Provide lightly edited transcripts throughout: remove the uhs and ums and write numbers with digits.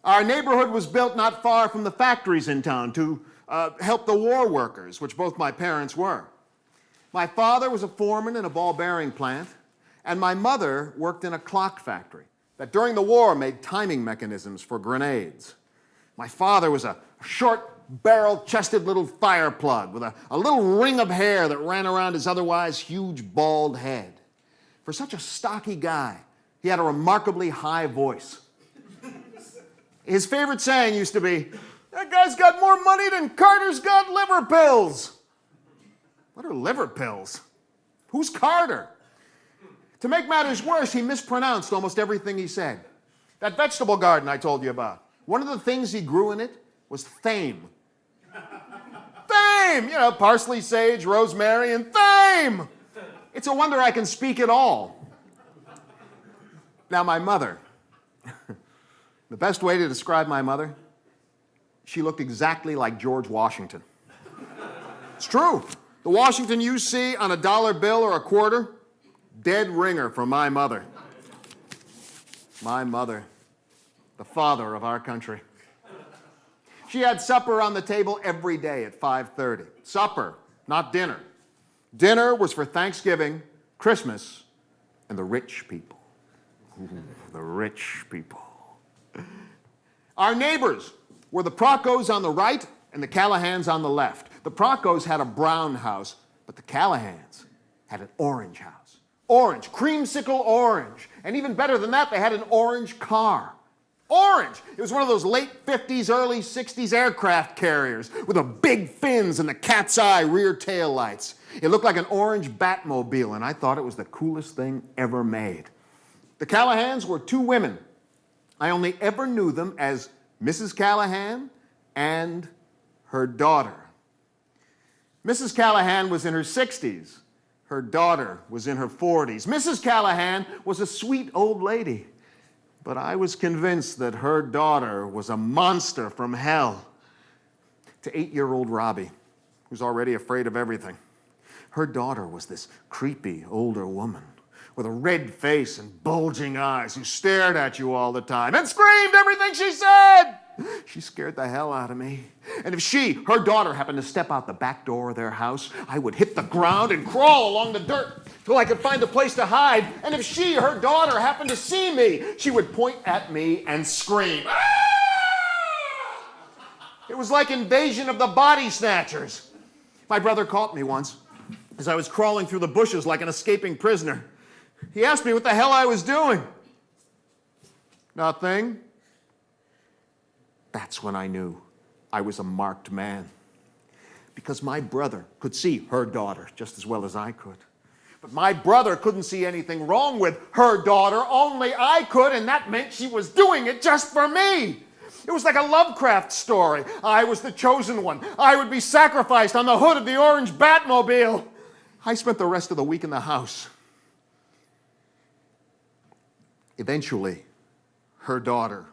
Our neighborhood was built not far from the factories in town to help the war workers, which both my parents were. My father was a foreman in a ball bearing plant, and my mother worked in a clock factory that during the war made timing mechanisms for grenades. My father was a short, barrel-chested little fire plug with a little ring of hair that ran around his otherwise huge, bald head. For such a stocky guy, he had a remarkably high voice. His favorite saying used to be, "That guy's got more money than Carter's got liver pills." What are liver pills? Who's Carter? To make matters worse, he mispronounced almost everything he said. That vegetable garden I told you about, one of the things he grew in it was thyme. Thyme! You know, parsley, sage, rosemary, and thyme! It's a wonder I can speak at all. Now, my mother. The best way to describe my mother, she looked exactly like George Washington. It's true. The Washington you see on a dollar bill or a quarter, dead ringer for my mother. My mother, the father of our country. She had supper on the table every day at 5:30. Supper, not dinner. Dinner was for Thanksgiving, Christmas, and the rich people. Ooh, the rich people. Our neighbors were the Procos on the right and the Callahans on the left. The Procos had a brown house, but the Callahans had an orange house. Orange, creamsicle orange. And even better than that, they had an orange car. Orange! It was one of those late 50s, early 60s aircraft carriers with the big fins and the cat's eye rear tail lights. It looked like an orange Batmobile, and I thought it was the coolest thing ever made. The Callahans were two women. I only ever knew them as Mrs. Callahan and her daughter. Mrs. Callahan was in her 60s. Her daughter was in her 40s. Mrs. Callahan was a sweet old lady, but I was convinced that her daughter was a monster from hell. To 8-year-old Robbie, who's already afraid of everything, her daughter was this creepy older woman with a red face and bulging eyes who stared at you all the time and screamed everything she said. She scared the hell out of me. And if her daughter, happened to step out the back door of their house, I would hit the ground and crawl along the dirt till I could find a place to hide. And if her daughter, happened to see me, she would point at me and scream. Ah! It was like Invasion of the Body Snatchers. My brother caught me once as I was crawling through the bushes like an escaping prisoner. He asked me what the hell I was doing. Nothing. That's when I knew I was a marked man. Because my brother could see her daughter just as well as I could. But my brother couldn't see anything wrong with her daughter, only I could, and that meant she was doing it just for me. It was like a Lovecraft story. I was the chosen one. I would be sacrificed on the hood of the orange Batmobile. I spent the rest of the week in the house. Eventually, her daughter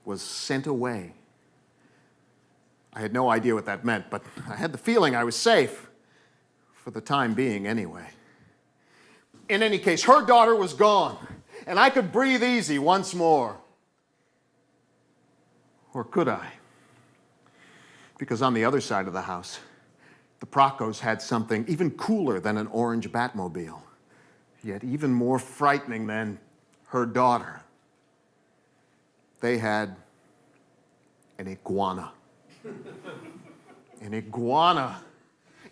was sent away. I had no idea what that meant, but I had the feeling I was safe, for the time being anyway. In any case, her daughter was gone, and I could breathe easy once more. Or could I? Because on the other side of the house, the Procos had something even cooler than an orange Batmobile, yet even more frightening than her daughter. They had an iguana. An iguana.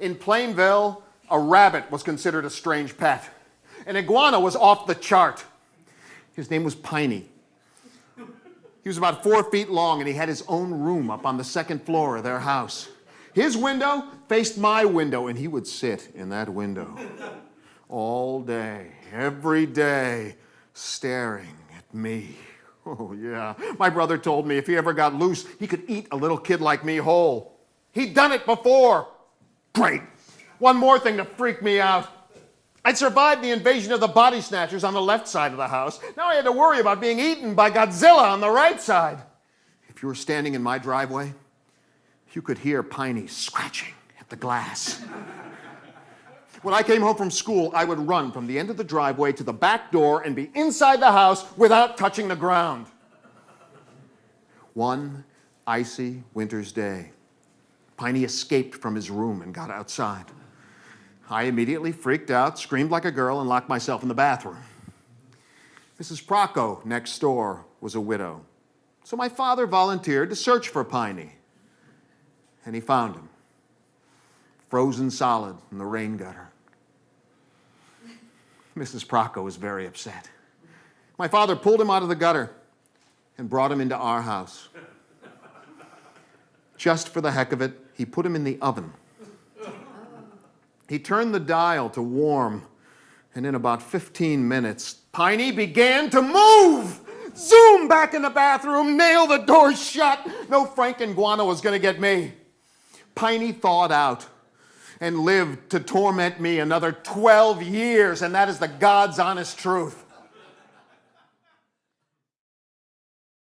In Plainville, a rabbit was considered a strange pet. An iguana was off the chart. His name was Piney. He was about 4 feet long, and he had his own room up on the second floor of their house. His window faced my window, and he would sit in that window all day, every day, staring at me. Oh, yeah. My brother told me if he ever got loose, he could eat a little kid like me whole. He'd done it before. Great. One more thing to freak me out. I'd survived the invasion of the body snatchers on the left side of the house. Now I had to worry about being eaten by Godzilla on the right side. If you were standing in my driveway, you could hear Piney scratching at the glass. When I came home from school, I would run from the end of the driveway to the back door and be inside the house without touching the ground. One icy winter's day, Piney escaped from his room and got outside. I immediately freaked out, screamed like a girl, and locked myself in the bathroom. Mrs. Procco next door was a widow, so my father volunteered to search for Piney. And he found him, frozen solid in the rain gutter. Mrs. Procco was very upset. My father pulled him out of the gutter and brought him into our house. Just for the heck of it, he put him in the oven. He turned the dial to warm, and in about 15 minutes, Piney began to move. Zoom back in the bathroom, nail the door shut. No Frankenguana was going to get me. Piney thawed out and lived to torment me another 12 years, and that is the God's honest truth.